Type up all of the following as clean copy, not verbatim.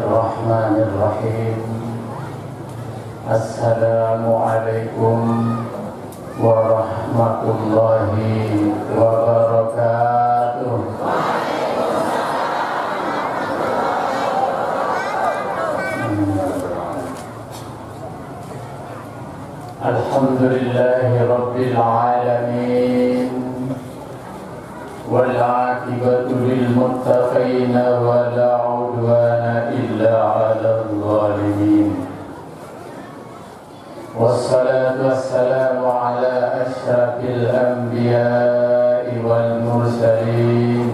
Bismillahirrahmanirrahim. Assalamualaikum warahmatullahi wabarakatuh. Alhamdulillahi rabbil alamin. والعاقبة للمتقين ولا عدوان إلا على الظالمين والصلاة والسلام على أشرف الأنبياء والمرسلين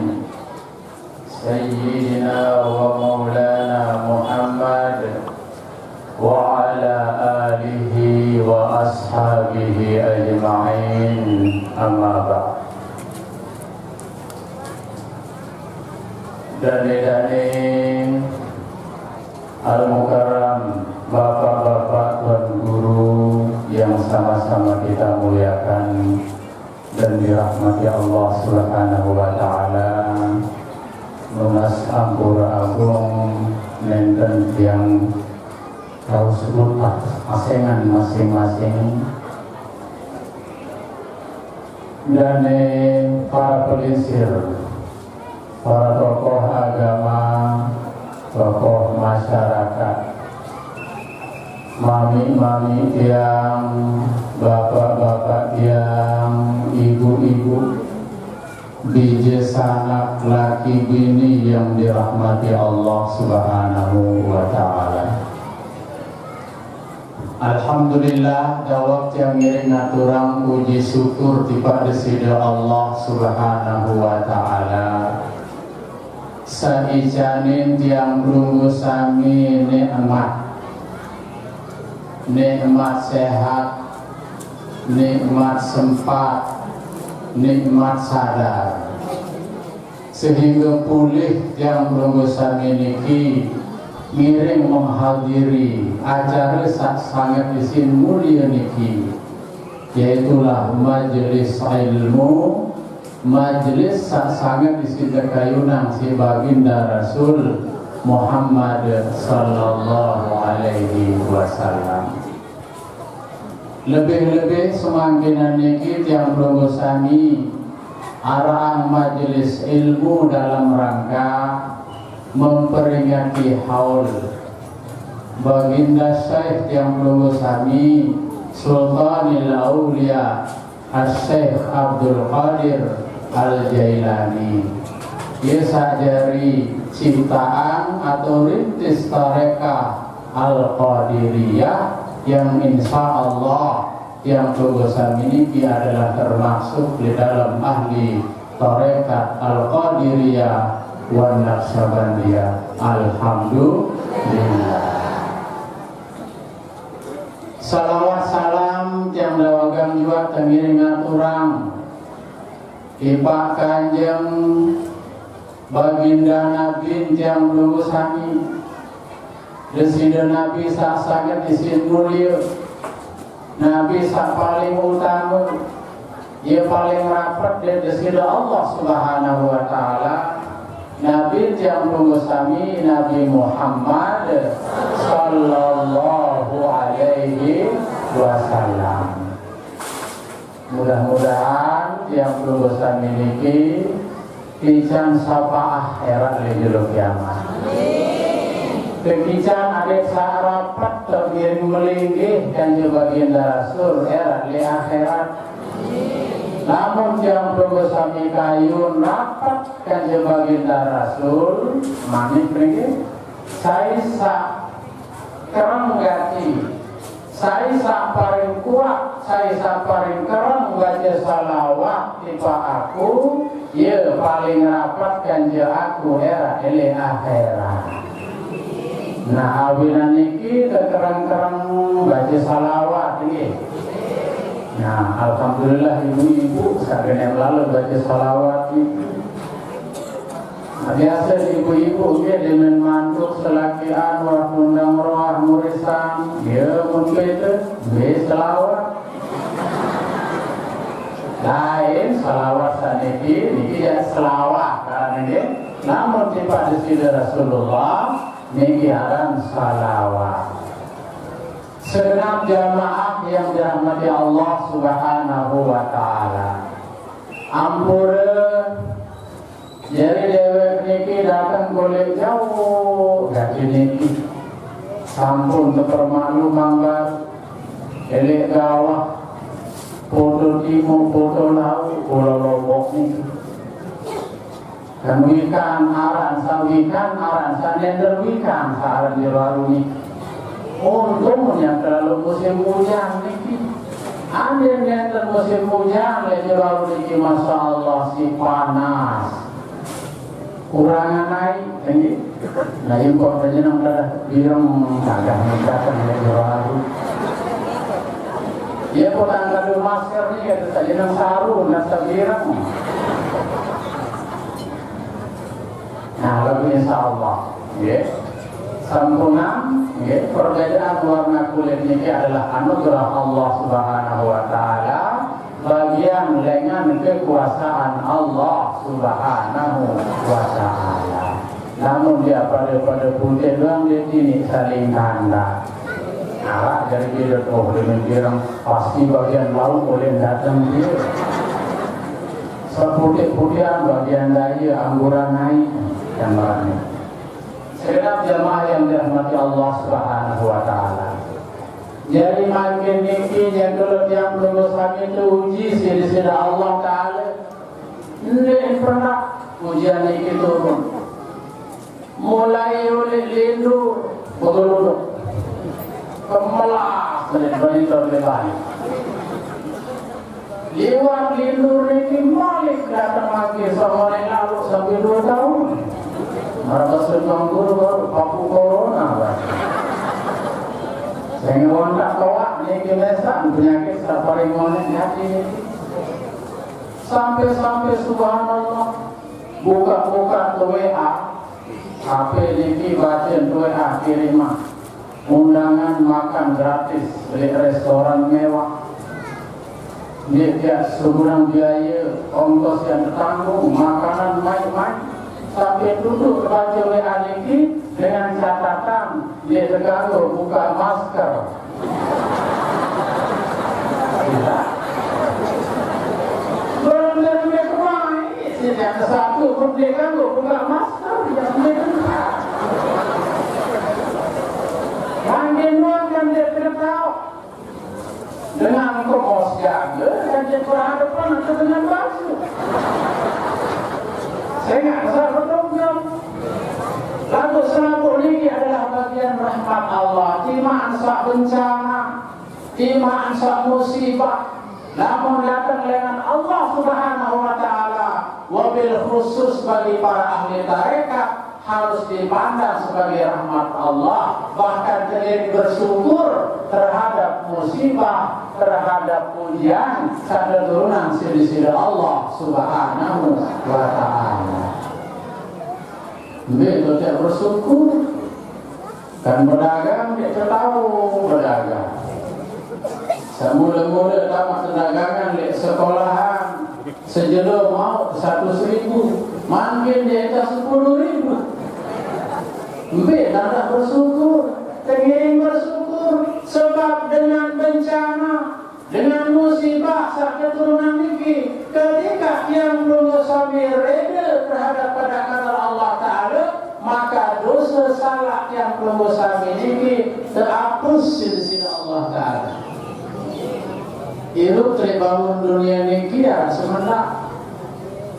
سيدنا ومولانا محمد وعلى آله وأصحابه أجمعين أما بعد. Dane-dane Al-Mukarram, bapak-bapak, tuan guru yang sama-sama kita muliakan dan dirahmati Allah Subhanahu wa taala. Lunas ampura agung nenten yang kaus lupa asengan masing-masing. Dane para pelinsir, para tokoh agama, tokoh masyarakat, mami-mami yang, bapak-bapak yang, ibu-ibu, biji sanak laki bini yang dirahmati Allah Subhanahu wa ta'ala. Alhamdulillah, jawab yang ngiring aturang puji syukur tiba desida Allah Subhanahu wa ta'ala. Saijanin tiang rungu sami nikmat sehat, nikmat sempat, nikmat sadar, sehingga pulih tiang rungu sami niki ngiring menghadiri acara sangat isin mulia niki, yaitulah majelis ilmu, majelis sangat isi kayunang si baginda Rasul Muhammad sallallahu alaihi wasallam. Lebih-lebih semangkinan niki yang bergosani arah majelis ilmu dalam rangka memperingati haul baginda Syekh yang bergosani Sultanil Aulia Syekh Abdul Qadir Al-Jailani. Ia sajari ciptaan atau rintis tarekah Al-Qadiriyah yang insya Allah yang tugasan ini adalah termasuk di dalam ahli tarekat Al-Qadiriyah wa Naqsyabandiyah. Alhamdulillah. Salawat salam yang dawagang juga tengiring aturang Ipak Kanjeng baginda Nabi yang lurusani desida Nabi sak sangat isin mulia, Nabi sak paling utama, ia paling rapat dan desida Allah Subhanahu wa ta'ala. Nabi yang lurusani Nabi Muhammad sallallahu alaihi wasallam. Mudah-mudahan yang lulusan miliki kican sapa akhirat di jero kiamat. Kican adik sarapat tergiring melinggih dan baginda Rasul era di akhirat. Namun yang lulusan kayun rapat dan baginda Rasul manik melinggih. Saya kerang gati. Saya paling kuat, saya paling keren baca salawat tiba aku, ya paling rapat ganja aku era ele akhirat. Nah awilan niki kekerang-kerang baca salawat ini. Nah alhamdulillah ibu-ibu saben yang lalu baca salawat ini. Biasa ibu-ibu dia dengan mantuk selakian waktu undang roh murisan dia mungkin itu selawat lain salawat saniki niki ya selawat karena ini namun tiba di sini Rasulullah niki aran salawat. Segenap jamaah yang dirahmati Allah Subhanahu wa taala. Ampura jadi dewek niki datang boleh jauh dari niki. Sampun terpermalu mangga elek gawah foto timur foto laut pulau Lombok niki. Dan wikan aran sanender wikan aran di baru niki. Untungnya kalau musim hujan niki, ada yang musim hujan lebih baru niki, masya Allah si panas, kurangan naik, ini, nah impor saja nang dah bilang agak mendatang lebih baru. Ya kurang kado masker ni, kata saja nang sarung, nasa birang. Nah, lalu insya Allah, ya. Sempurna, ya, perbedaan warna kulit ini adalah anugerah Allah Subhanahu wa taala, bagian dengan kekuasaan Allah Subhanahu wa taala. Namun dia pada putih doang di sini saling tanda. Nah, dari dia dengan bilang pasti bagian laut boleh datang dia. Seputih-putihan bagian daya angguran naik gambarnya. Segenap jamaah yang dirahmati Allah Subhanahu wa taala. Jadi makin niki yang kalau yang lulus kami itu uji sida Allah taala. Ini pernah ujian niki turun. Mulai oleh lindu begitu. Kemelas dari terlepas. Lewat lindu niki balik datang lagi sama yang lalu sampai 2 tahun. Mereka sedang guru papu corona, saya ngontak kawak ni kemesan penyakit paling monet hati ni. Sampai subhanallah buka tu WA, HP ni baca tu WA kirimah undangan makan gratis di restoran mewah. Dia sebulan biaya ongkos yang tertanggung, makanan main-main. Sampai duduk baca WA ini dengan catatan dia terganggu buka masker. Tidak. Belum dari dia kemana? Yang satu pun dia ganggu buka masker. Yang dia makin kan dia tertahu dengan kos jaga dan dia berhadapan dengan baju. Saya ingat saya berdoa. Lalu selaput ini adalah bagian rahmat Allah. Timaan sak bencana, timaan sak musibah. Namun datang dengan Allah Subhanahu wa taala. Wabil khusus bagi para ahli tarekat harus dipandang sebagai rahmat Allah. Bahkan terjadi bersyukur terhadap musibah, terhadap ujian karena turunan sisi Allah Subhanahu wa taala. Begitu dia bersyukur dan berdagang dia tahu berdagang. Semula-mula tamat perdagangan di sekolahan sejedo mau 100.000, makin dia atas 10.000. Mbak tak bersyukur, tengiring bersyukur sebab dengan bencana, dengan musibah saat keturunan ini, ketika yang berusaha reda terhadap pada kata Allah Ta'ala, maka dosa salah yang berusaha ini terhapus di sisi Allah Ta'ala. Hidup terbangun dunia ini kira sementara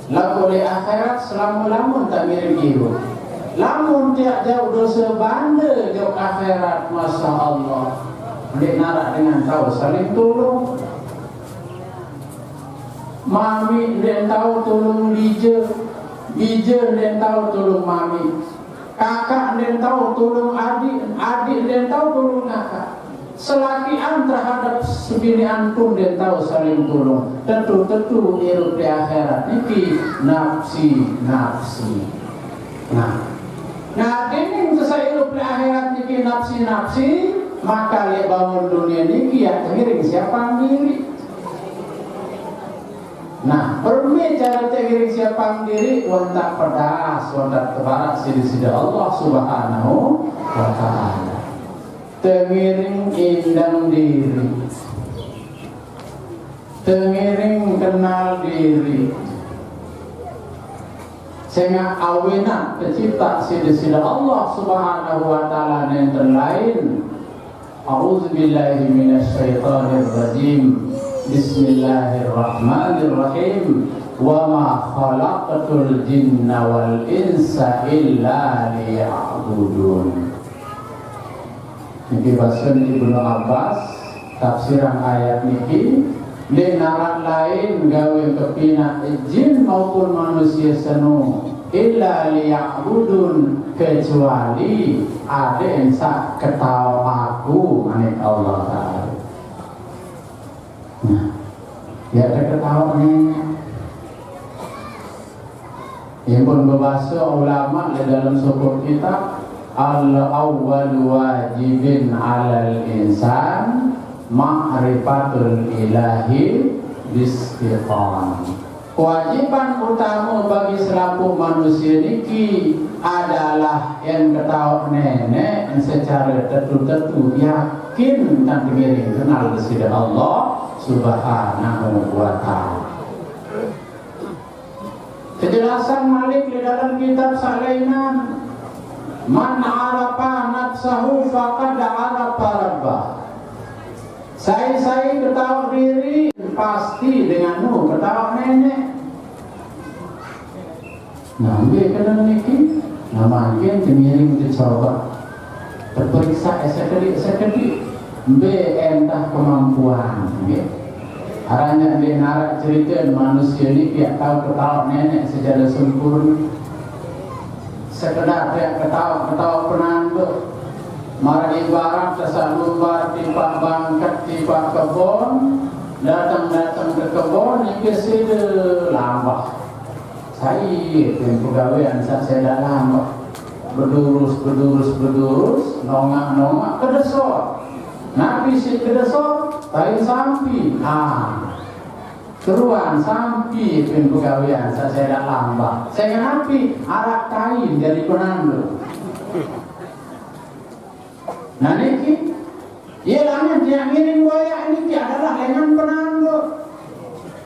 lalu di akhirat selama-lama tak mirip hidup. Lamun tiap jauh dosa banda jauh akhirat, masya Allah. Dia narak dengan tahu saling tolong. Mami dia tahu tolong bija, bija dia tahu tolong mami. Kakak dia tahu tolong adik, adik dia tahu tolong kakak. Selakian terhadap sebinian pun dia tahu saling tolong. Tentu hidup di akhirat ini nafsi. Nah ini selesai hidup di akhirat ini nafsi, maka dia bangun dunia ini ya tengiring siapa diri. Nah permi cara tengiring siapa diri, wantak pedas, wantak tebarak sidi Allah Subhanahu tengiring indang diri, tengiring kenal diri. Sehingga awena tercipta sida-sida Allah Subhanahu wa taala yang terlain. A'udzubillahi minasyaitonir rajim. Bismillahirrahmanirrahim. Wa ma khalaqatul jinna wal insa illa liya'budun. Niki bahasan Ibnu Abbas tafsiran ayat niki di narak lain gawe kepina jin maupun manusia senu illa liya'budun, kecuali ada yang sak ketahu aku manik Allah Ta'ala. Nah, ya ada ketahu nenek yang pun berbahasa ulama di dalam sebuah kitab al-awwal wajibin alal insan ma'rifatul ilahi bistiqam. Kewajiban utama bagi selaku manusia niki adalah yang ketahui nenek secara tentu yakin dan diri kenal kepada Allah Subhanahu wa taala. Kejelasan Malik di dalam kitab Salainan, man arafa nafsahu faqad arafa rabbah. Saya ketahui diri pasti denganmu ketahui nenek. Nambe kena niki, namakin demiring dicoba, terperiksa sekali, be entah kemampuan, Aranya dia narak cerita manusia ni tiap tahu ketahui nenek secara sempurna. Sekedar tiap ketahui penanda. Mara ibarat kesak lumbar tiba bangkat tiba kebun, datang ke kebun ini sida lambat. Saya yang pegawaian saya dah lambat. Berdurus, nongak kedesor. Nabi si kedesor, tahu sampi. Keruan sampi yang pegawaian saya dah lambat. Saya Nabi arak kain dari penanda. Nah niki, ialah yang ngirim goyak niki adalah lengan penanda.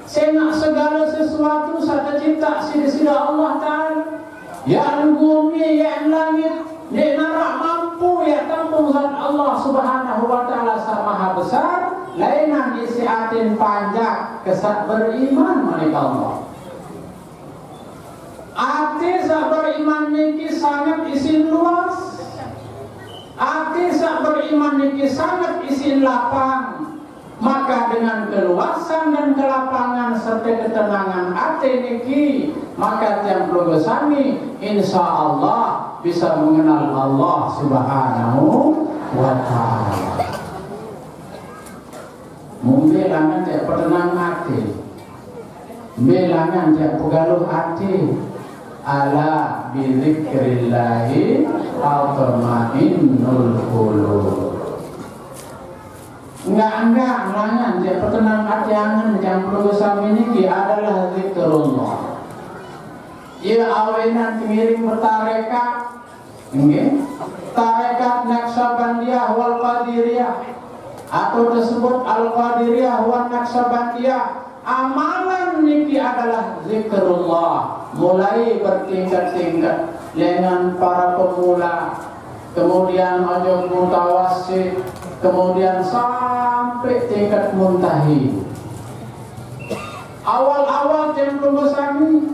Sehingga segala sesuatu saya cipta sida-sida Allah Ta'ala. Yang bumi, yang langit, di narak mampu ya tampung zat Allah Subhanahu wa taala Maha besar. Lainan isiatin panjang kesat beriman manik Allah. Ati sak beriman niki sangat isin luas. Ati sak beriman niki sangat isin lapang. Maka dengan keluasan dan kelapangan serta ketenangan hati niki, maka tiang progresami insya Allah bisa mengenal Allah Subhanahu wa taala. Membelangan tiap pertenang hati, belangan tiap pegaluh hati. Ala bizikrillahi tatma'innul qulub. Enggak melangan dia pertenang hati angan yang perlu sami ini adalah zikrullah. Ia awenan pengiring bertarekat, tarekat Naqsabandiyah wal Qadiriyah atau disebut al Qadiriyah wal Naqsabandiyah. Amalan niki adalah zikrullah, mulai bertingkat-tingkat dengan para pemula, kemudian ojo mutawassit, kemudian sampai tingkat muntahi. Awal-awal jempol besami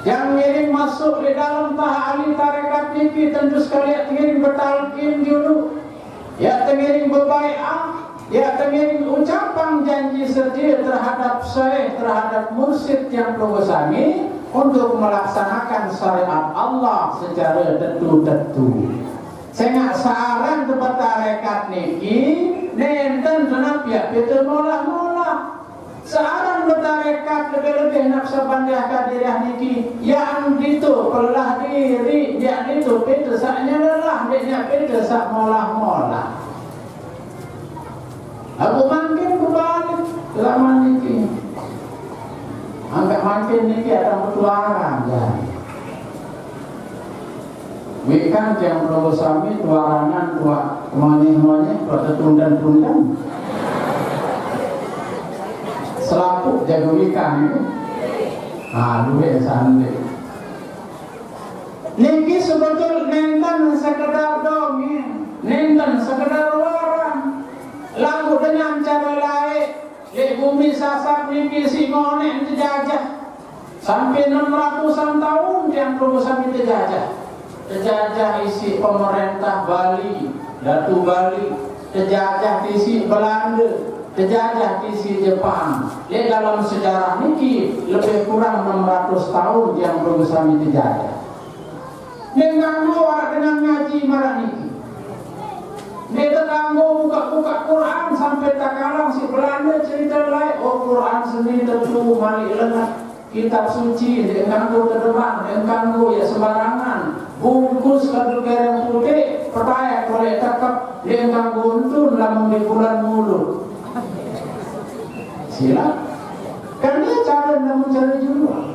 yang ngiring masuk di dalam ahli tarekat niki tentu sekali ngiring bertalqin dulu, ya ngiring berbai'ah, ya ngiring ucapan janji setia terhadap syekh, terhadap mursyid yang berbesami untuk melaksanakan syariat Allah secara tentu-tentu. Sehingga saran tempat tarekat niki nenten kenapa ya betul molah-molah. Saran bertarekat lebih-lebih Naqsabandiyah Qadiriyah niki yang itu pelah diri, yang itu beda saknya lelah, dia beda sak molah-molah. Aku makin kembali zaman niki. Angkat makin niki ada petualangan ya. Wikan yang perlu sami tuarangan tua monyeh tua tertundan selapuk jaga wikan itu. Duit sandi. Niki sebetul nenten sekedar dongeng, nenten sekedar warang. Lalu dengan cara lain, di bumi sasak niki si monek terjajah. Sampai 600-an tahun yang perlu sampai terjajah. Terjajah isi pemerintah Bali, Datu Bali, terjajah isi Belanda, terjajah isi Jepang. Dia dalam sejarah niki lebih kurang 600 tahun yang perlu sampai terjajah. Dengan luar dengan ngaji marah niki. Dia terganggu buka-buka Quran sampai tak kalang si Belanda cerita lain. Oh Quran seni tentu malik lengat. Kitab suci dengan terdepan, dengan ya sembarangan. Bungkus kadu kerang putih, percaya boleh tekap dengan guntun lamun di bulan mulut. Sila. Karena cara namun cara juga.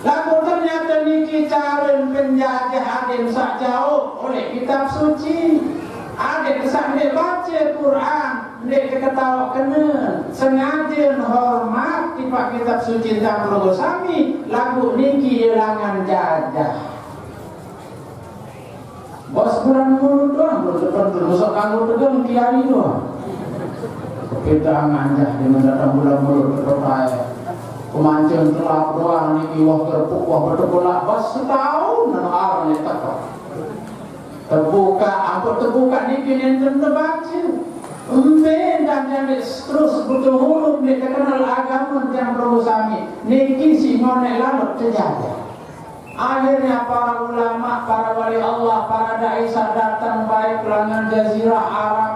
Lalu ternyata niki cara penjajah aden sak jauh oleh kitab suci. Aden kesan dia baca Quran, dia ketawa kena sengaja hormat tipak kitab suci tak perlu sami. Lagu niki ilangan jajah. Bos bulan mulut doang, belum depan besok kanggo tegang kiai doang. Kita nganjah di mendatang bulan mulut terkaya. Kemancing telap doang niki wah kerpuk wah bertepulak bos setahun nang arang tekok. Terbuka niki nenten terbaca. Dan yang terus butuh huluk dia kenal agama yang perlu sami. Niki si monek lalu terjadi. Akhirnya para ulama, para wali Allah, para dai datang baik lengan jazirah Arab,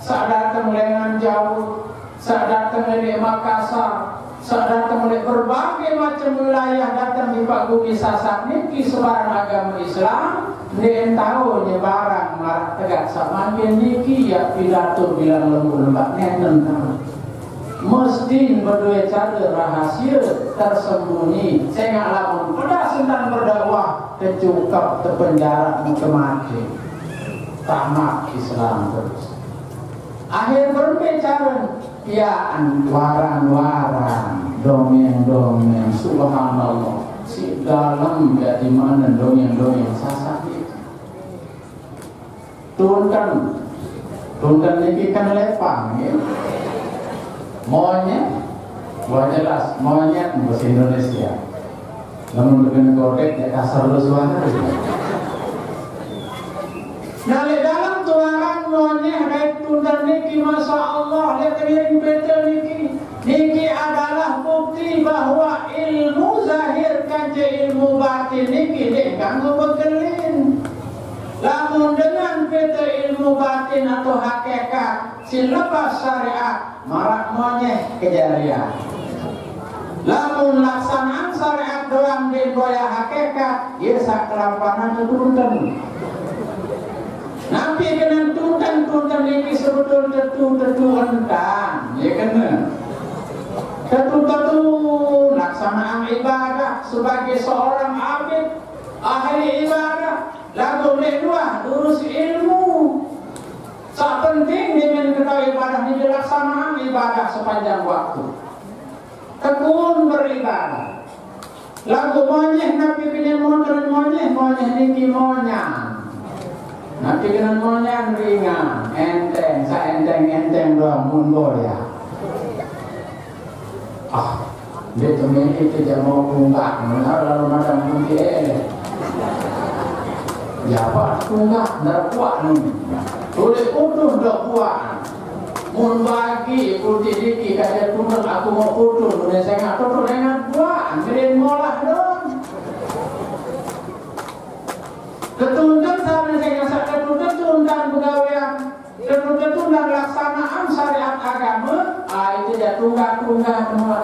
datang lengan jauh, datang dari Makassar, datang dari berbagai macam wilayah datang di Pak Bumi Sasak niki sebarang agama Islam. Dia tahu ni barang marah tegak sama niki ya pidato bilang lembut-lembut nenten tahu. Mesti berdua cara rahasia tersembunyi. Saya nggak lamun pada sedang berdakwah tercungkap terpenjara mati. Tamat Islam terus. Akhir berbicara kiaan warang-warang dongeng-dongeng subhanallah. Si dalam ya di mana dongeng-dongeng sasak itu. Tuntan ini kan lepang ya. Monyet, buat jelas monyet bahasa Indonesia. Namun dengan kodek ya kasar lu suara. Nah, dalam tuaran monyet baik tuntan niki masya Allah lihat yang betul niki adalah bukti bahwa ilmu zahir kaji ilmu batin niki diganggu bekelin. Lamun dengan beda ilmu batin atau hakikat silepas syariat marak monyet kejarian. Lamun laksanaan syariat doang di boya hakikat ia saklampanan tuntan. Nanti kena tuntan ini sebetul tentu entang, ya kena. Tentu laksanaan ibadah sebagai seorang abid ahli ibadah. Lagu kedua urus ilmu. Sangat penting dengan ketahui ibadah ini dilaksanaan ibadah sepanjang waktu. Tekun beribadah. Lagu monyet nabi pilih monyet niki monyang. Nabi kena monyet ringan, enteng, enteng doang mundur ya. Dia temen itu dia mau punggak, lalu macam mungkin. Ya apa punggak, dah kuat nih. Boleh utuh dah kuat. Mun bagi putih diki kayak tuntun aku mau utuh, boleh saya nggak tutup dengan kuat, jadi molah dong. Ketuntun sama saya nggak ketuntun tuntan pegawaian, ketuntun laksanaan syariat agama, itu dia tunggak semua.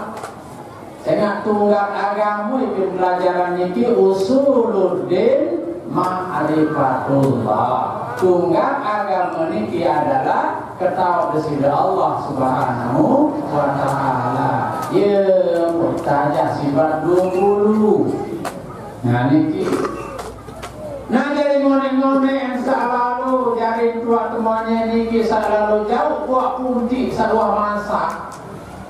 Saya tunggak agama itu pelajaran niki usuluddin ma'rifatullah. Tunggak agama niki adalah ketahui kepada Allah Subhanahu wa taala. Ya, muhtajah sifat 20. Nah niki. Nah ngone-ngone yang selalu jari tua temannya niki selalu jauh buat punti sadua masa.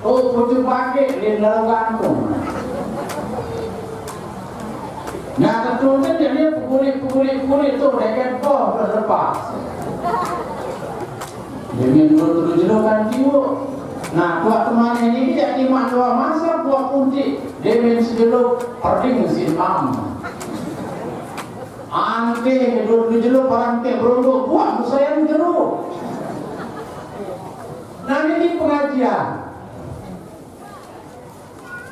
Oh pucuk pakai di dalam gantung. Nah tentunya dia pukuli tu dekat kau terlepas. Dengan dulu kan jiwa. Nah buat temannya niki jadi dua masa buat punti. Dengan sedulu perding simam. Ante dulu parante berunduk buat musayang jeruk. Nah ini pengajian.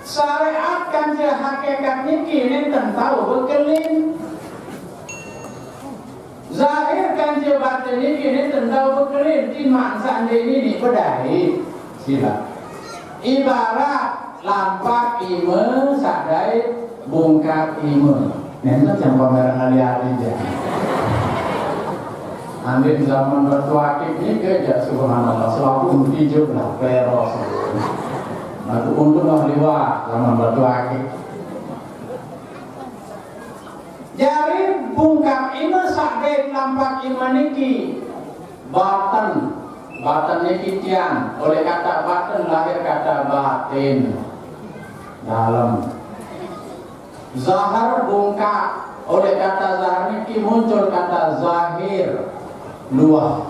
Syariat kan dia hakikat niki ini tahu bekelin. Zahir kan dia batin niki ini tahu bekelin. Timan sandi ini pedai. Sila. Ibarat lampak ime sadai bungkat ime. Nentu yang pameran ali-ali aja. Ambil zaman bertua ini kerja subhanallah. Selalu hijau lah peros. Aku untung lah liwat zaman bertua. Jadi bungkak ini sakit lampak iman niki batan niki tiang. Oleh kata batan lahir kata batin dalam. Zahar bungkak, oleh kata zahar niki muncul kata zahir, luah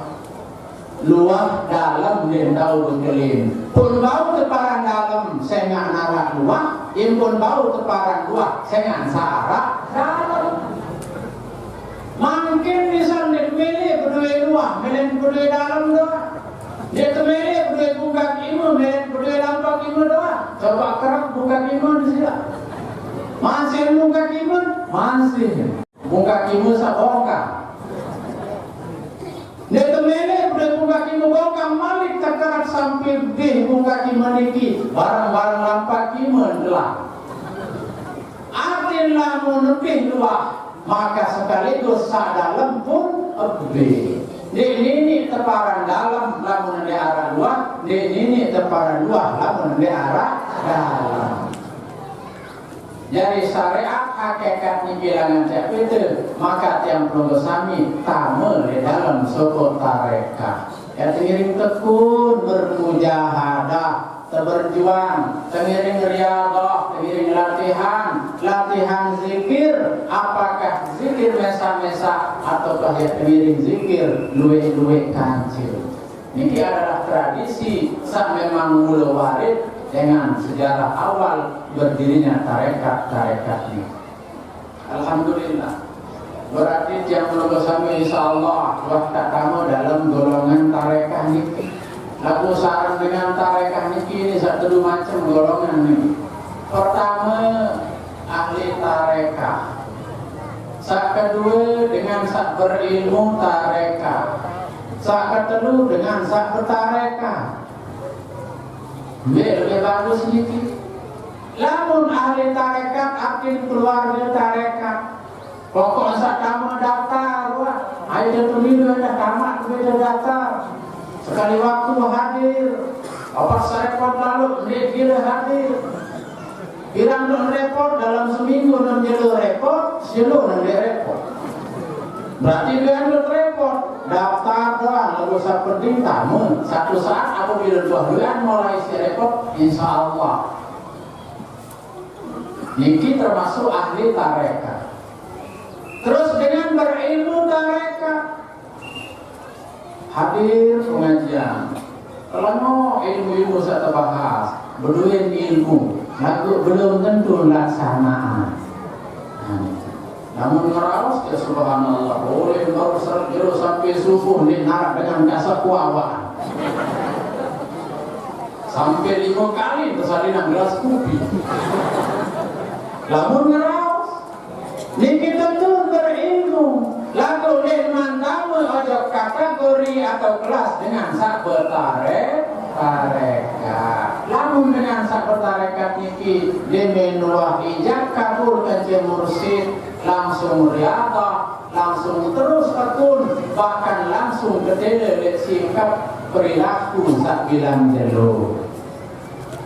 dalam dan tahu bekelin. Pun bau teparan dalam sengak narak luah, impun bau teparan luah sengak sarak dalam. Mungkin bisa dipilih berdua luah, melen berdua dalam doa. Dia temeli berdua bungkak iman, melen berdua lampak iman doa. Coba kerap bungkak iman di sini. Masih muka kimun? Masih muka kimun sabongka. Dia temele boleh muka kimun bongka malik terkerat sampai di muka kimun iki barang-barang lampak kimun telah. Akhirnya menepih luah maka sekaligus sak dalam pun ebbe. Ini teparan dalam lamun di arah luar, ini teparan luar lamun di arah dalam. Jadi syariat hakikat ni bilangan cak itu maka tiang pelunggu sami tamu di dalam sokot tareka. Ya tengiring tekun bermujahadah, berjuang, tengiring riadah, tengiring latihan zikir. Apakah zikir mesa-mesa ataukah ya tengiring zikir luwe-luwe kancil. Ini adalah tradisi saat memang mula warid dengan sejarah awal berdirinya tarekat ini. Alhamdulillah. Berarti yang menunggu sampai insyaallah waktu kamu dalam golongan tarekat ini. Aku saran dengan tarekat ini satu macam golongan ini. Pertama ahli tarekat. Sak kedua dengan sak berilmu tarekat. Sak kedua dengan sak bertarekat. Lebih bagus sedikit. Lamun ahli tarekat akin keluarga tarekat. Pokok saat kamu daftar, wah, ayo pemilu ada tamat beda daftar. Sekali waktu hadir. Apa serepot lalu dia hadir. Pirang non repot dalam seminggu non jelo repot, jelo non repot. Berarti dia repot. Daftar doang, lalu saya penting tamu. Satu saat aku bila 2 bulan mulai si repot, insya Allah. Niki termasuk ahli tarekat. Terus dengan berilmu tarekat, hadir pengajian. Kalau mau ilmu-ilmu saya terbahas, berdua ilmu, lalu belum tentu laksanaan. Namun meraus ya subhanallah boleh baru serjero sampai subuh di narak dengan kasar kuawaan sampai 5 kali tersalinan gelas kopi. Namun meraus ini tentu berilmu lalu lehman tamu ojo kategori atau kelas dengan sak tarekat. Namun dengan sak tarekat niki dimenuah ijab kabul kajian mursyid langsung riadah, langsung terus tekun, bahkan langsung ketele sikap perilaku sak bilang jelo.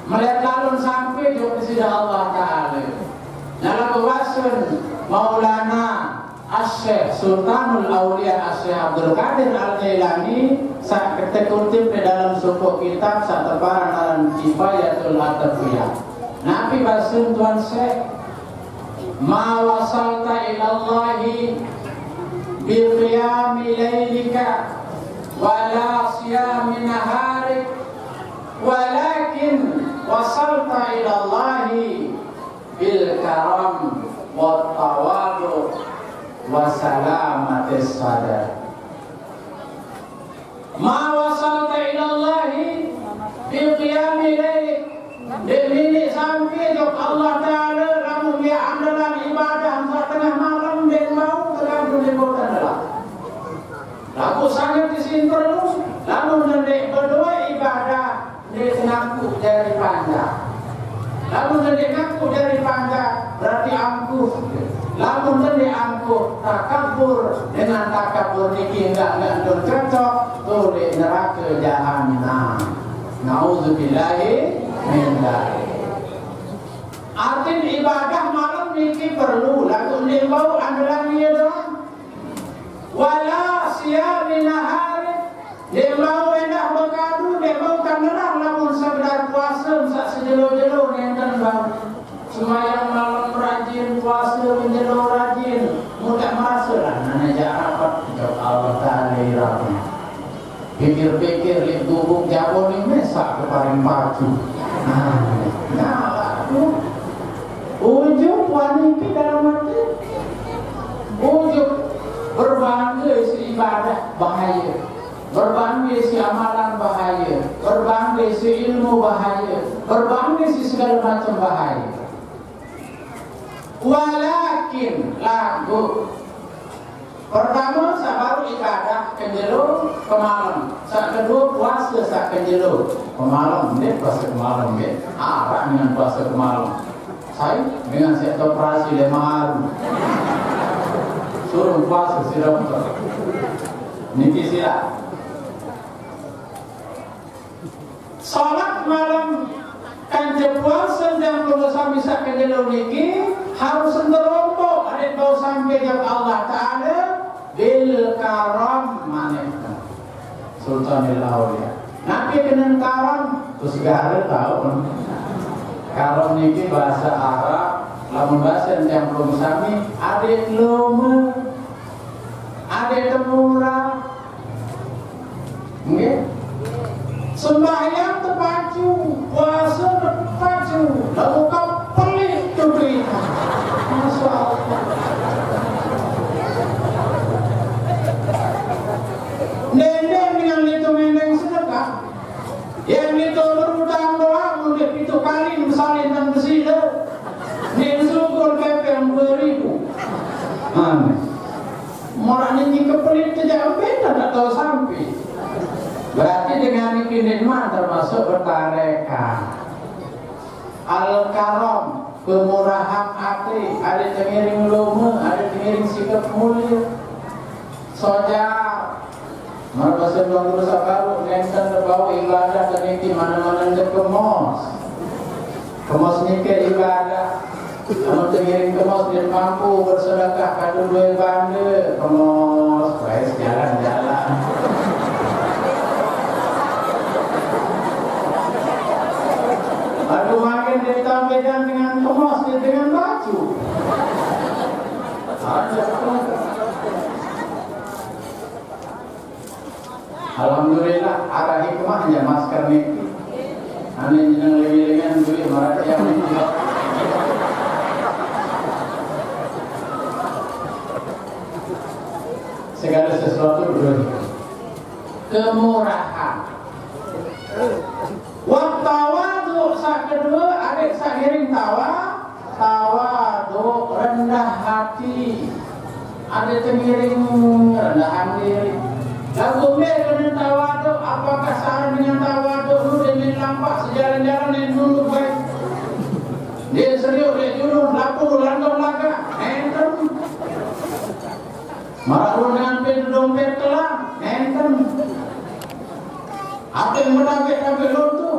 Melihat lalu sampai juga kepada Allah Ta'ala. Dalam wasun Maulana Asy-Syaikh Sultanul Auliya Asy-Syaikh Abdul Qadir Al-Jailani sak kutip di dalam suku kitab sak tebaran dalam Kifayatul Atafiyah. Nabi basun Tuan Syekh, ma wasalta ilallahi bil qiyami lailika wala siyami naharik walakin wasalta ilallahi bil karam wat tawadu wasalamatis sadar. Ma wasalta ilallahi bil qiyami lail demi sampai ke Allah Ta'ala kamu dia andalan ibadah saat tengah malam dan mau tergantung di bawah adalah lalu sangat disinterus lalu nendek berdua ibadah dia ngaku dari panjang lalu nendek ngaku dari panjang berarti angkuh lalu nendek angkuh takabur dengan takabur niki enggak cocok tuh di neraka jahanam. Nauzubillahi min dzalik. Artin ibadah malam niki perlu lagu dia mau andalan dia doang. Wala siyami nahari dia mau enak berkadu dia mau kanderang namun sekedar puasa sak sejelo-jelo nenten bang. Semayang malam rajin puasa menjelo rajin mudah merasalah nana jarapat Allah Ta'ala rahmat. Pikir-pikir li gubuk jabo ni mesak ke paling baju. Nah, ujung wanita dalam hati. Ujung berbangga isi ibadah bahaya. Berbangga isi amalan bahaya. Berbangga isi ilmu bahaya. Berbangga isi segala macam bahaya. Walakin lagu pertama sabar ibadah kenjelo ke malam. Saat kedua puasa saat kenjelo ke malam. Dia puasa ke malam dia. Arah dengan puasa ke malam. Saya dengan set operasi 5 hari. Suruh puasa si dokter. Niki sila. Salat malam kanjeng puasa dan puasa bisa kenjelo niki harus senterompok. Ada bau sampai jam Allah Ta'ala bil karam manehna Sultanul Auliya. Nabi kenen karam terus gak tahu. Karam niki bahasa Arab, lamun bahasa yang belum sami ade lome, ade temurah. Nggih. Sembahyang terpacu, puasa terpacu, lalu kau pelit tu berita. Masya Allah. Nendeng yang itu nendeng sedekah, yang itu berutang doa mudah itu kali misalnya dan bersila, nih syukur yang 2000. Aneh. Moralnya jika pelit tidak beda, tak tahu sampai. Berarti dengan nikmat termasuk bertarekat. Al-karam, kemurahan hati, ada tengiring lume, ada tengiring sikap mulia. Sojar, marbasan bang guru sakaru, nenten terbawa ibadah teniki mana-mana ndak kemos. Kemos nike ibadah. Kamu tengiring kemos dia mampu bersedekah kadu 2 bande, kemos, baik jalan-jalan. Aduh makin ditambahan dengan kemas dengan baju. Alhamdulillah ada hikmahnya masker niki. Ane jeneng lewi-lewian duit marah yang niki. Segala sesuatu berdua. Kemurahan. Wattawadu sak kedua adik sakiring tawadu rendah hati. Ada tengiring rendahan diri. Lagu dengan tawadu apakah saran dengan tawadu lu demi lampak sejalan-jalan yang dulu baik. Dia serius dia dulu laku langgam laga enten. Marah dengan pintu dompet kelam enten. Apa yang berdapet-dapet lu tu?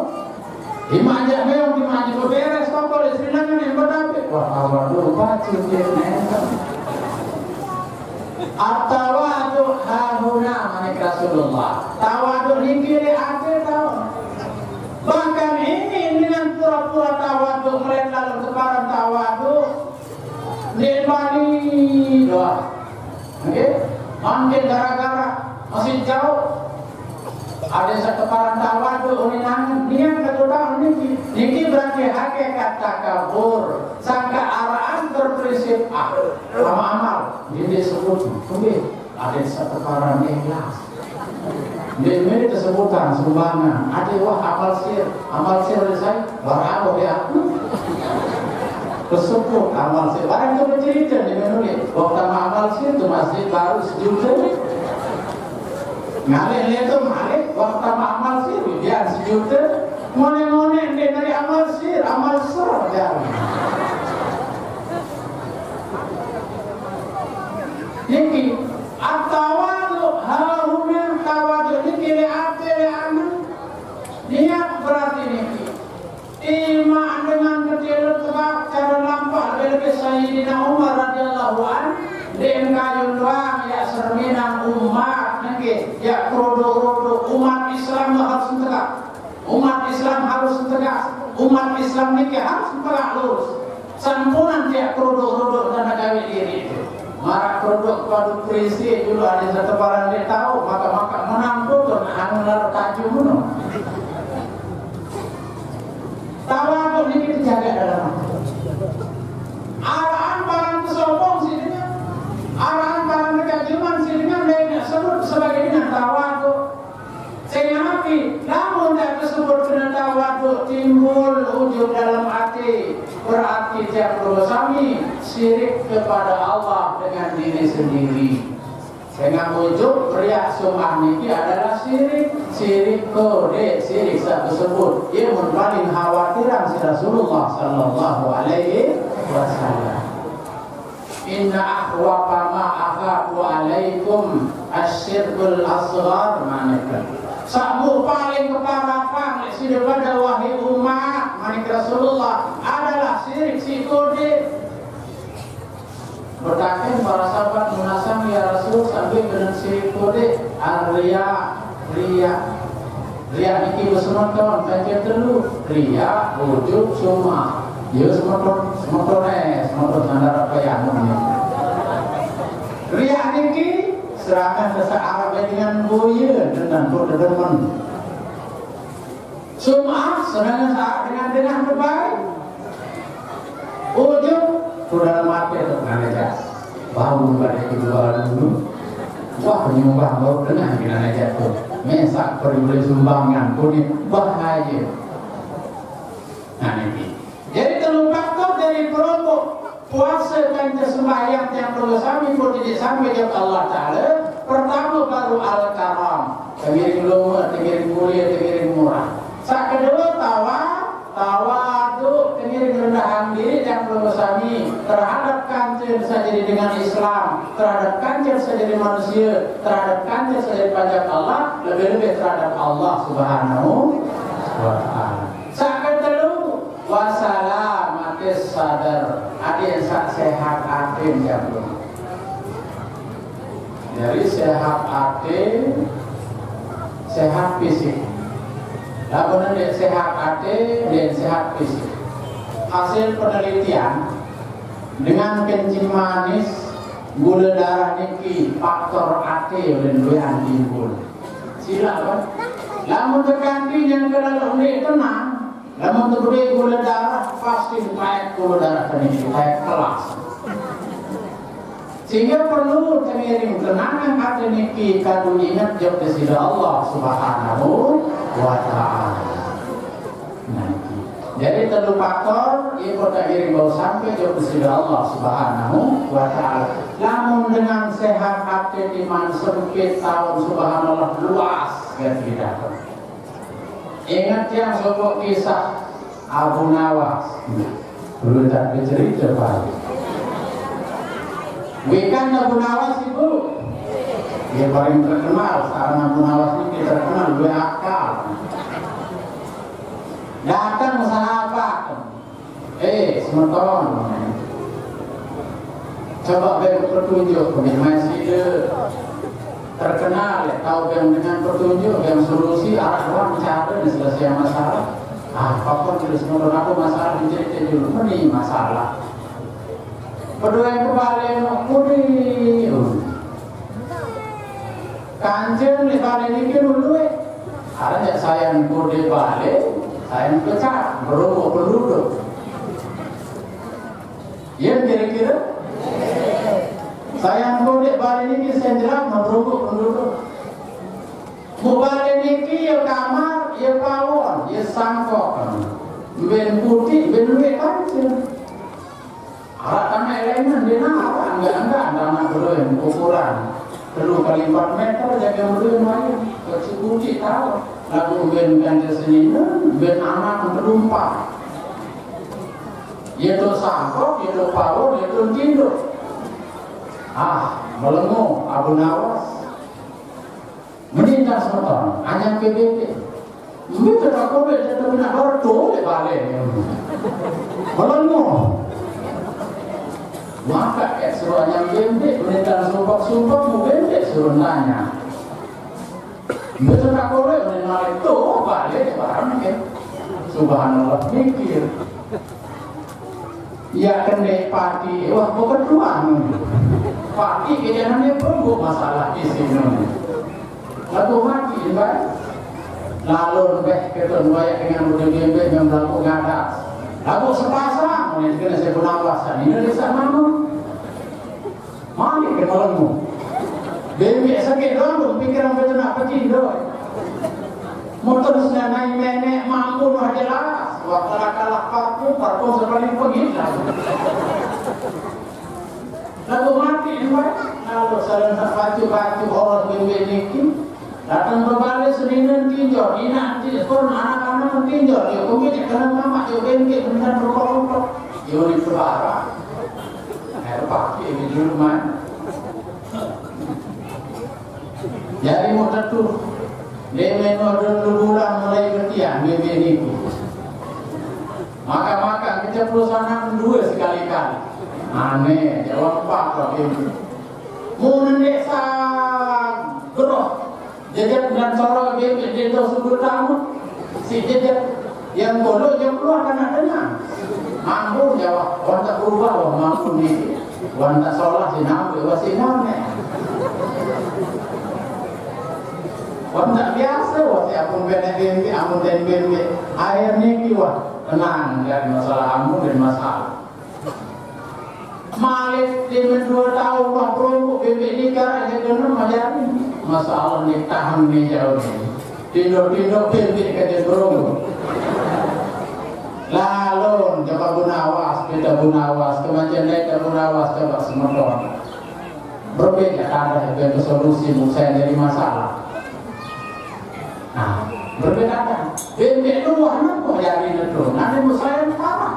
Dimajak meong, dimajak beberes, kapal istri nangan yang berdapet. Wah, awal dulu pacin dia nenten. At-tawadu hahuna manik Rasulullah. Tawadu niki le ate tahu. Bahkan ini dengan pura-pura tawadu melihat lalu keparan tawadu lebani doa. Oke? Mungkin gara-gara masih jauh ada sekeparan tawadu uninang niat kedua niki berarti hakikat takabur sangka araan berprinsip sama amal jadi disebut ada sekeparan ikhlas ini tersebutkan sumbangan ada wah amal sir saya barang di aku tersebut amal sir barang itu bercerita di menulis waktu amal sir itu masjid baru sejuta ngalih itu ngalih waktu amal sir dia sejuta ngone-ngone dia dari amal sir jauh niki at-tawadu hahumil tawadu niki le ate le anak niat berarti niki iman dengan kecil tebak cara lampak lebih Sayyidina Umar radhiyallahu anhu den kayun doang ya serminang umat niki ya krodo umat Islam harus tegak umat Islam harus tegak umat Islam niki harus tegak lurus sampunan dia krodo dan gawe diri itu marak produk padu krisi dulu ada satu barang dia tahu maka menang tutur anu lar taju muno tawadu ini dijaga dalam arahan barang kesombong sih dengan arahan barang kekajiman sih dengan lainnya sebut sebagai dengan tawadu sehingga namun tak tersebut dengan tawadu timbul ujub dalam hati berarti tiap bersami syirik kepada Allah dengan diri sendiri sehingga ujub riak sum'ah niki adalah syirik kode syirik tersebut ia paling khawatiran si Rasulullah sallallahu alaihi wasallam inna akhwafa ma akhafu alaikum asyirkul asghar manakah sabu paling keparapan sudah pada wahai umat manik Rasulullah adalah syirik si kode bertakkan para sahabat munasam ya Rasul sampai dengan syirik kode ria niki bersemoton kajian telu ria wujud sumah ya semoton sandar apa yang ria niki serahkan bahasa Arab dengan boya dan berdemen sum'ah serahkan dengan berbaik ujung sudah mati atau aja bangun pada kedua dulu wah penyumbang baru dengan gimana jatuh mesak peribeli sumbangan kuning bahaya nah ini jadi terlupakan dari kelompok puasa dan sembahyang yang perlu sami pun tidak sampai kepada Allah Ta'ala pertama baru al-karam tengiring lumah, tengiring mulia, tengiring murah saat kedua tawadu tengiring rendahan diri yang perlu sami terhadap kancil saja dengan Islam terhadap kancil saja di manusia terhadap kancil saja di pajak Allah lebih-lebih terhadap Allah Subhanahu wa ta'ala saat kedua wassalam atis sadar ada yang sehat atin yang belum dari sehat atin sehat fisik lalu dia sehat atin dan sehat fisik hasil penelitian dengan kencing manis gula darah niki faktor ate dan doyan timbul silakan lamun terganti yang kedalam dia tenang namun tergede gula darah pasti naik gula darah ini naik kelas sehingga perlu tengiring tenangan hati niki kadu ingat jauh desida Allah Subhanahu wa ta'ala jadi tentu faktor ia tengiring bau sampai jauh desida Allah Subhanahu wa ta'ala namun dengan sehat hati iman sempit tahun subhanallah luas dan tidak ingat yang sokok kisah Abu Nawas dulu tak bercerita Pak bukan Abu Nawas itu dia paling terkenal karena Abu Nawas ini terkenal dua akal datang sahabat semeton Coba bagi petunjuk, masih terkenal, tahu yang dengan petunjuk, yang solusi arah ruang cara dan selesai masalah. Apapun terus menurut aku masalah menjadi dulu, ini masalah. Kedua yang kembali mengkudi, kanjeng di balik ini dulu. Ada saya mengkudi balik, saya pecah, berubah penduduk. Ya kira-kira. Saya boleh balik ini saya jelas merubuk penduduk. Mau balik ini ya kamar, ya pawon, ya sangkok, ben putih, ben luwe kancil. Alat tanah elemen dia apa? Enggak, tanah belum ukuran 3 kali 4 meter jaga belum lain. Kecil putih tahu. Lalu ben kancil seniman, ben anak terlumpah. Ya tu sangkok, ya tu pawon, ya tu tidur. Melengu Abu Nawas menindas motor hanya PBB begitu tak boleh jadi benar berdoa balik melengu maka suruh hanya PBB menindas sumpah PBB suruh nanya begitu tak boleh menindas itu balik barang subhanallah mikir ya kena parti wah bukan ruang parti kejangannya perlu masalah di sini. Lalu mati, baik. Lalu ketemu banyak dengan budaya yang berlaku ngadas. Lalu sepasang, mungkin saya pernah bahasa ini dari sana. Mari ke malammu. Bebek sakit doang, pikiran betul nak pergi doang. Motor sudah naik nenek mampu mah jelas. Waktu kalah parfum sepaling pergi. Lalu mati lalu saling terpacu-pacu orang bebek ini datang berbalik seninan tinjau ini nanti pun anak-anak tinjau dia mungkin karena mama dia bebek benar berkokok dia di pelara air pakai di rumah jadi mau tentu dia menurut bulan mulai ketiak bebek ini maka kita perusahaan 2 sekali-kali aneh, jawab Pak itu. Mau desa geroh, jejak dan sorok bebek di sumber tamu, si jejak yang bodoh yang keluar karena mampu jawab, wanita berubah, mampu ni, wanita sholat si nabi, wasinane. Wanita biasa, wasiapun bebek, amun dan bebek, air ni kiwat, tenang dari masalah amun dan masalah. Malik di 2 tahun lah perlu bebek nikah aja kena majari masalah nikahan ni jauh ni tidur bebek ke berong lalu coba Bunawas kita Bunawas kemajuan naik ke Bunawas coba semeton berbeda ada yang solusi saya jadi masalah berbeda ada bebek itu anak kok jadi itu nanti saya parah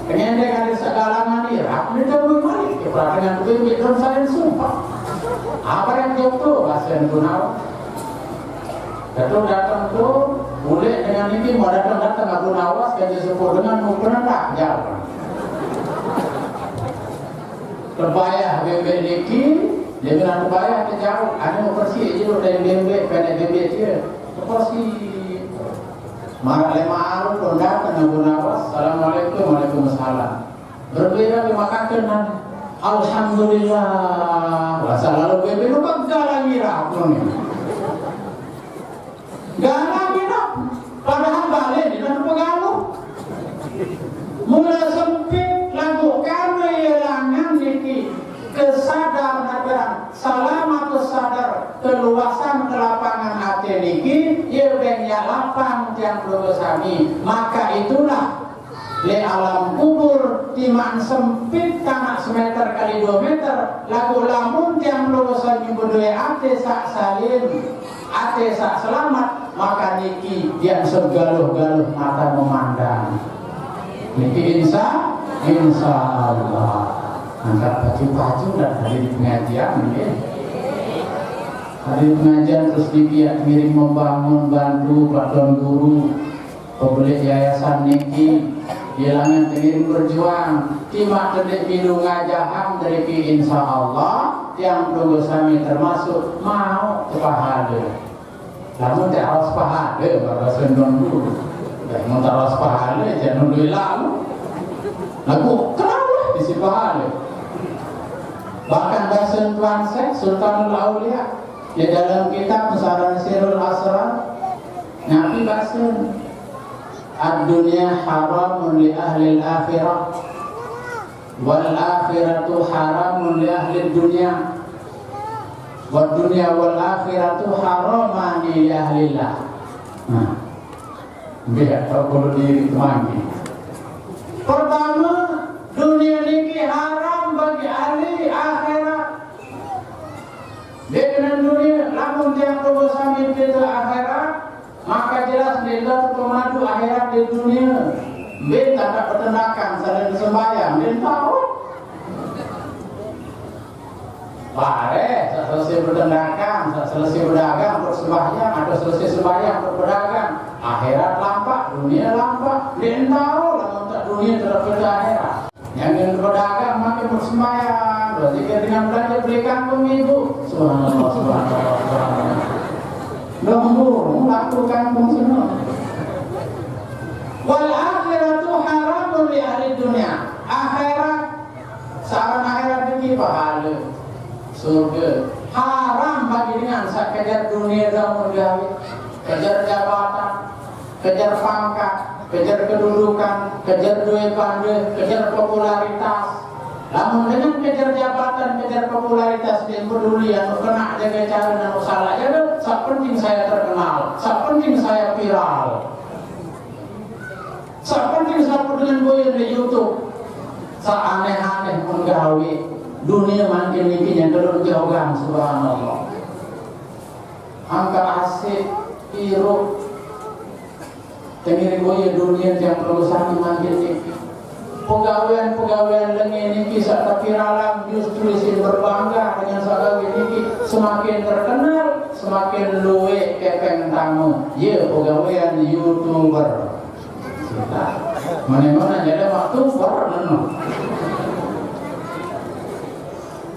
pengen dengan segala manira, ini dah berbalik. Dengan bebek dan saya sumpah. Apa yang jauh bahasa yang Gunawan? Betul datang tu, boleh dengan ini mau datang Abu Nawas kerja sepuluh dengan mukena tak jauh. Terbayar bebek niki, dia bilang terbayar jauh. Ada mau bersih je dari bebek, pendek bebek dia. Bersih. Maka 5 hari pun datang Abu Nawas. Assalamualaikum, waalaikumsalam. Berbeda dimakan alhamdulillah. Bahasa lalu bebek itu kan galang ngira punya. Galang ngira. Padahal balik di dalam pengaruh. Mulai sempit lagu karena ialangan niki kesadar nagaran salam atau sadar keluasan kelapangan hati niki ia banyak lapang yang bersami maka itulah le alam kubur timan sempit tanah semeter kali 2 meter lagu lamun yang bersami berdua ate sak salim ate sak selamat maka niki yang segaluh-galuh mata memandang niki insya Allah angkat baju-baju dan hadir pengajian ya. Hadir pengajian terus dipiak ngirim membangun bantu pelaton guru pemilik yayasan niki Hilangan ingin berjuang Timak terdek bidu ngajaham dari ki insya Allah yang tunggu sami termasuk mau pahala. Namun tak harus pahala baru sendiri dulu. Mau tak harus pahala jangan dulu lalu. Lagu kenapa di si pahala? Bahkan Dasun Tuan Syekh Sultanul Aulia di dalam kitab Musaran Sirul Asrar Nabi Basun ad-dunya haramun li ahli al-akhirah wal akhiratu haramun li ahli dunya wad dunya wal akhiratu haramani li ahli Allah. Nah, biar kalau diri teman. Pertama, dunia ini haram bagi ahli akhirat. Dengan dunia, namun tiang kebesaran kita akhirat, maka jelas dia pemadu akhirat di dunia. Dia tak ada peternakan saling sembahyang. Dia tahu. Pare, selesai peternakan, selesai berdagang, bersembahyang, atau selesai sembahyang, berdagang. Akhirat lampak, dunia lampak. Dia tahu lah untuk dunia terhadap akhirat. Yang ingin berdagang makin bersembahyang. Jika dengan belanja belikan pemibu. Subhanallah, subhanallah, subhanallah. Lembur melakukan semua. Wal akhiratu haramun li ahli dunia. Akhirat saran akhirat ini pahala. Surga haram bagi dengan sak kejar dunia dan gawe, kejar jabatan, kejar pangkat, kejar kedudukan, kejar duit pandai, kejar popularitas. Namun dengan kejar jabatan, kejar popularitas dan peduli yang kena jaga cara dan salah jaga, sak penting saya terkenal, sak penting saya viral, sak penting saya dengan boyan di YouTube, sak aneh-aneh menggawe dunia makin ini yang terlalu jauh gang subhanallah. Angka asik, irup, tengiri boyan dunia yang perlu sakit makin ini. Pegawaian dengan ini kisah tapi ralam justru isin berbangga dengan segala ini semakin terkenal semakin luwe kepeng tamu ya pegawaian YouTuber mana-mana jadi waktu neno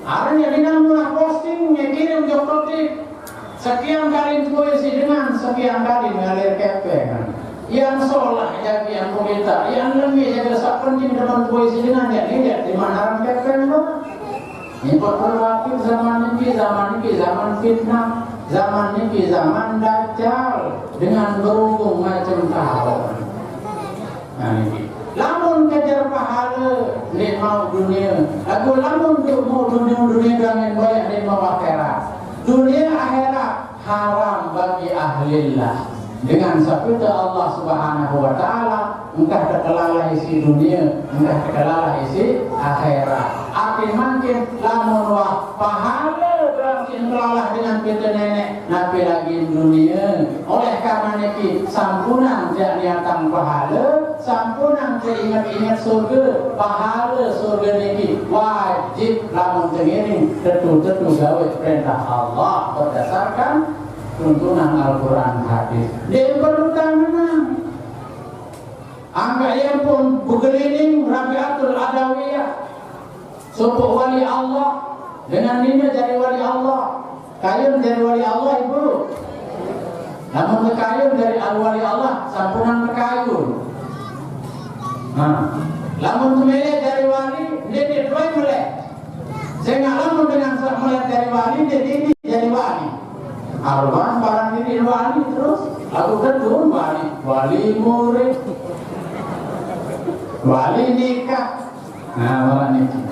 arahnya dinamuna posting ngirim jokotik sekian kali tuisi dengan sekian kali ngalir kepeng yang sholat jadi yang pemerintah, yang lebih jadi sak penting dalam puisi dengan yang lihat di mana orang kepeng loh. Ini perlu zaman ini zaman fitnah, zaman ini zaman dajjal dengan berhubung macam tahun. Nah ini. Lamun kejar pahala, ni mau dunia. Aku lamun mau dunia dengan banyak ni mau akhirat. Dunia akhirat haram bagi ahlillah. Dengan sabda Allah Subhanahu wa taala, engkau terkelola isi dunia, engkau terkelola isi akhirat. Arti makin lamun wah pahala berarti terkelola dengan kita nenek nabi lagi dunia. Oleh karena niki sampunan jak niatan pahala, sampunan jak ingat-ingat surga, pahala surga niki wajib lamun tengiring tetu-tetu gawe perintah Allah berdasarkan tuntunan Al-Quran hadis. Dia berutama angka yang pun berkeliling Rabi'atul Adawiyah sepuh wali Allah dengan ini jadi wali Allah kayun dari wali Allah ibu namun kayun dari al-wali Allah sampunan kayun namun kemilih dari wali dia dua melek sehingga lamun dengan melek dari wali dia ini jadi wali arwah barang ini wali terus aku kedua wali murid wali nikah wali nikah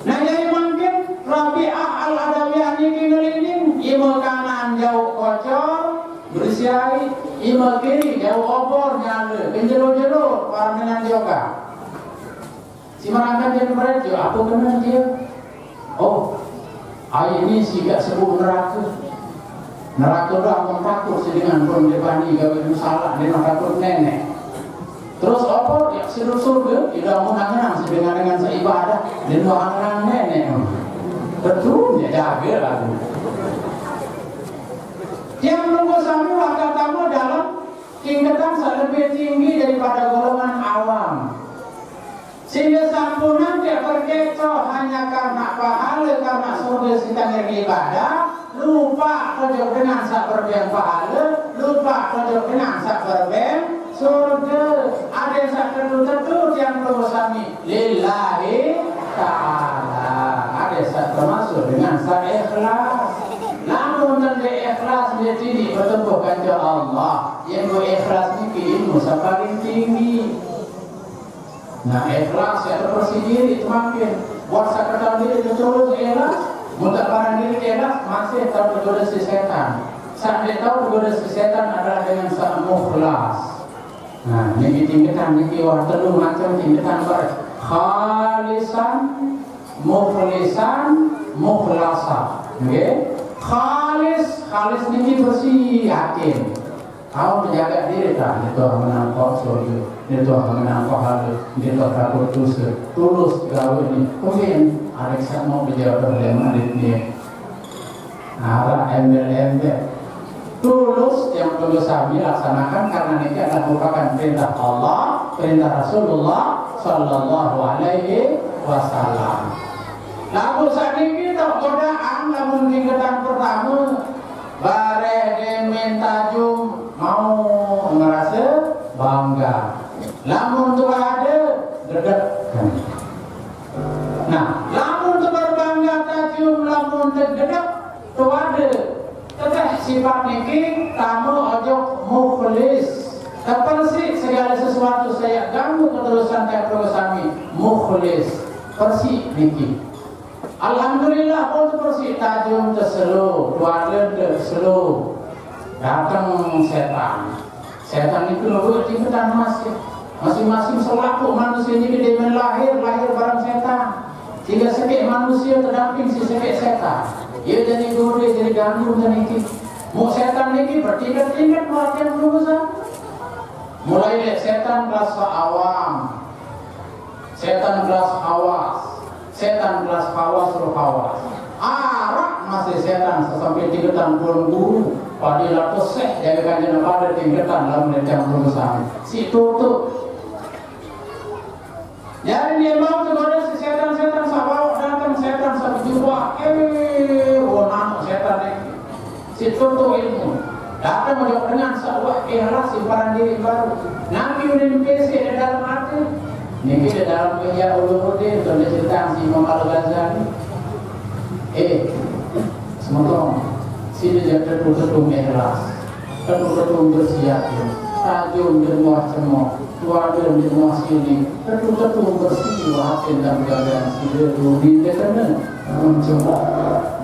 nah jadi mungkin Rabi'ah al-Adawiyah ini ngeliling ima kanan jauh kocor bersiai ima kiri jauh obor nyala penjelo-jelo orang dengan juga si merangkan dia mereka apa kena dia oh ayat ini sih gak sebut neraka dah takut sedingan pun dibanding gawe salah dia takut nenek terus apa ya seluruh surga tidak mau nang sedingan dengan seibadah dia mau nang nenek betul ya jaga lah yang nunggu sami katamu dalam tingkatan lebih tinggi daripada golongan awam. Sehingga sampunan dia terkecoh hanya karena pahala, karena surga kita ibadah, lupa kojok dengan sak berben pahala, lupa kojok dengan sak berben surga. Ada sak tertentu yang perlu sami lillahi ta'ala. Ada sak termasuk dengan sak ikhlas. Namun tanda ikhlas dia tidak bertemu kepada Allah. Yang ikhlas ini ilmu paling tinggi. Nah ikhlas ya terbersih diri semakin buat sakatan diri terus ikhlas, mutak barang diri ikhlas masih tahu tergoda si setan. Saat dia tahu tergoda si setan adalah dengan saat mukhlas. Nah ini tingkatan ini wah terlalu macam tingkatan ber khalisan, mukhlisan, mukhlasa. Okay? Khalis ini bersih yakin. Kau menjaga diri tak? Itu menangkap surga, itu menangkap hal, itu takut dosa, tulus gawe ini. Mungkin Alexa mau menjawab problema ini. Arah embel-embel. Tulus yang perlu kami laksanakan karena ini adalah merupakan perintah Allah, perintah Rasulullah Sallallahu Alaihi Wasallam. Lalu saat ini kita godaan, namun tingkatan pertama, bareh diminta jum. Mau merasa bangga. Lamun tu ada gedek. Nah, lamun tu berbangga tajum, lamun tu gedek tu ada. Tetap sifat niki kamu ojo mukhlis. Terpersik segala sesuatu saya ganggu keterusan saya kami mukhlis. Persik niki. Alhamdulillah pun persik tajum terselu, tu ada terselu. Datang setan itu lebih tingkatan masing-masing selaku manusia ini dia lahir barang setan. Sehingga sekek manusia terdamping si sekek setan. Ia jadi guru, jadi ganggu dan ini. Mau setan ini bertingkat-tingkat pelatihan berusaha. Mulai dari setan kelas awam, setan kelas awas, setan kelas hawas ruhawas. Arak masih setan sampai tingkatan guru. Padilah peseh jaga kanjeng pada tingkatan dalam mencang berusaha. Si tutup. Jadi dia mau kepada si setan-setan sahabat datang setan sampai jumpa. Wanang setan ini. Si tutup ilmu. Datang menjawab dengan sahabat ikhlas simpanan diri baru. Nabi udah dipesi di dalam hati. Ini di dalam kerja ulur-ulur tulis cerita si Imam Al-Ghazali. Semoga sini dia tertutup ikhlas, tertutup bersiap, tajam dan muat semua, tua dan muat sini, tertutup bersih wahasin dan keadaan sini dulu dia mencoba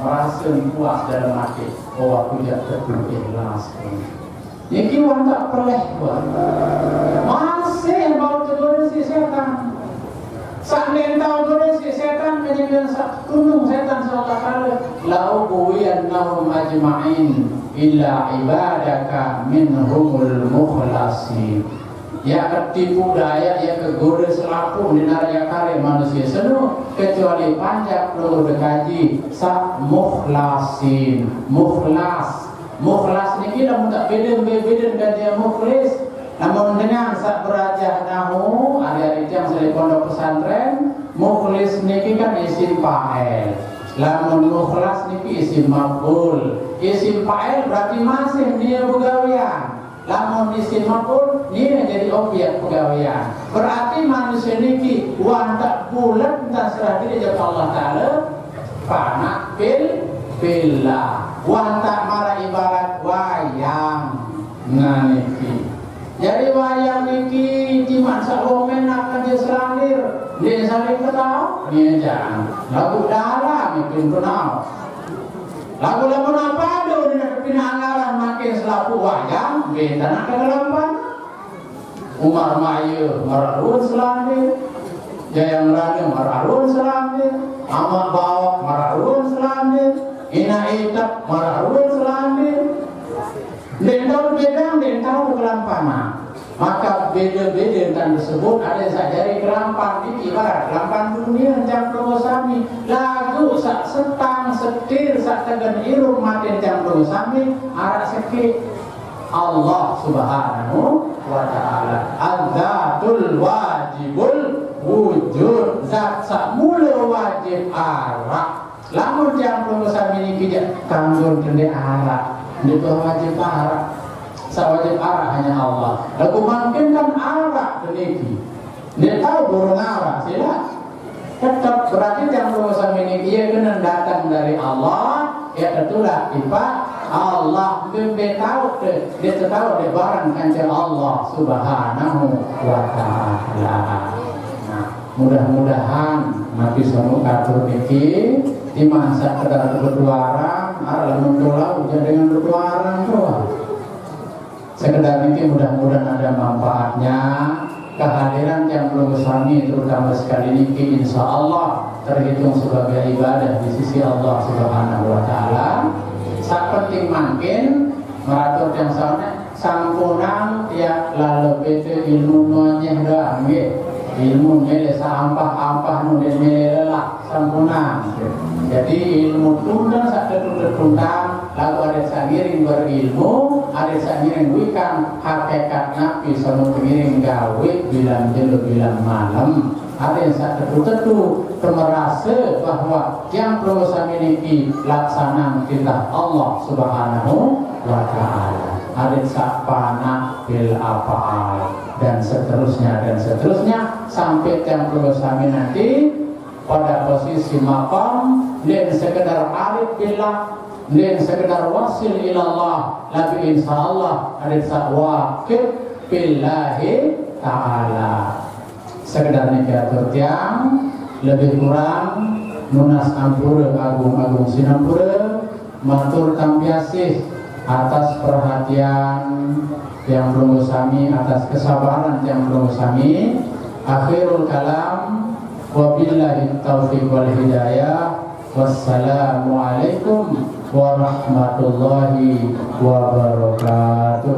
merasa puas dalam hati, aku tidak tertutup ikhlas. Jadi orang tak peleh buat, masih bau tergoda si setan. Saat dia tahu terus si setan menjadi gunung setan seolah-olah lau buwiyannahum ajma'in illa ibadaka minhumul mukhlasin. Ya ketipu daya, ya kegoda selaku dinaraya kali manusia seluruh kecuali panjang perlu dikaji sak mukhlasin. Mukhlas ni kita tak beda dan dia mukhlis. Namun dengan saat berajah nahu adik-adik yang dari pondok pesantren, mukhlis niki kan isim fa'il. Lamun mukhlas niki isim maf'ul. Isim fa'il berarti masih dia pegawian. Lamun isim maf'ul dia jadi objek pegawian. Berarti manusia niki wan tak bulat tak serah diri kepada Allah Taala. Fana billah. Wan tak marah ibarat wayang. Nah niki. Jadi wayang niki cuma sakomen akan dia selandir, dia saling ketau, dia jangan. Lagu dalam itu kenal. Lagu-lagu apa ada di pinanggaran makin selaku wayang, beda nak kegelampan. Umar Mayu mararun selandir, Jayang Rani mararun selandir, Ahmad Bawak mararun selandir, Ina Itap mararun selandir. Dentau bedang, dentau kelampana. Maka beda-beda dan tersebut ada sajari kelampan di ibarat kelampan dunia jam sami. Lagu sak setang setir sak tegan irung mati jam sami arak sekit. Allah subhanahu wa ta'ala. Adzatul wajibul wujud, zat sakmula wajib arah. Lamun jam perlu sami niki kanggo kende arah, itu wajib arah. Sawajib arah hanya Allah. Lalu mungkin kan arah niki. Dia tahu burung arah, sila. Tetap berarti yang perlu sami niki ia kena datang dari Allah. Ya tentulah ibadah Allah tahu dia tahu dia barang kanca Allah subhanahu wa ta'ala. Nah, mudah-mudahan Nabi Sanu katur niki di masa kedar berduaran arah mendolau dengan berduaran doa. Sekedar niki mudah-mudahan ada manfaatnya. Kehadiran yang belum sami terutama sekali niki insya Allah terhitung sebagai ibadah di sisi Allah subhanahu wa ta'ala. Sak penting makin meratur yang sana sampunan ya lalu bete ilmu nuanya doang ilmu mele sampah nu lelah sampunan. Jadi ilmu tunda sak tundang lalu ada sangiring berilmu, ada sangiring wikan hakikat nabi sama pengiring gawe bilang jelo bilang malam. Ada yang sak tentu merasa bahwa yang perlu saya miliki laksana kita Allah subhanahu wa ta'ala. Ada sak pana bil afaal dan seterusnya sampai yang perlu saya nanti pada posisi maqam dan sekedar arif billah dan sekedar wasil ilallah, tapi insyaallah ada sak waqif billahi ta'ala. Sekedar diatur tiang lebih kurang nunas ampura agung sinampura matur tambiasih atas perhatian yang belum sami, atas kesabaran yang belum sami. Akhirul kalam wabillahi taufiq wal hidayah. Wassalamualaikum warahmatullahi wabarakatuh.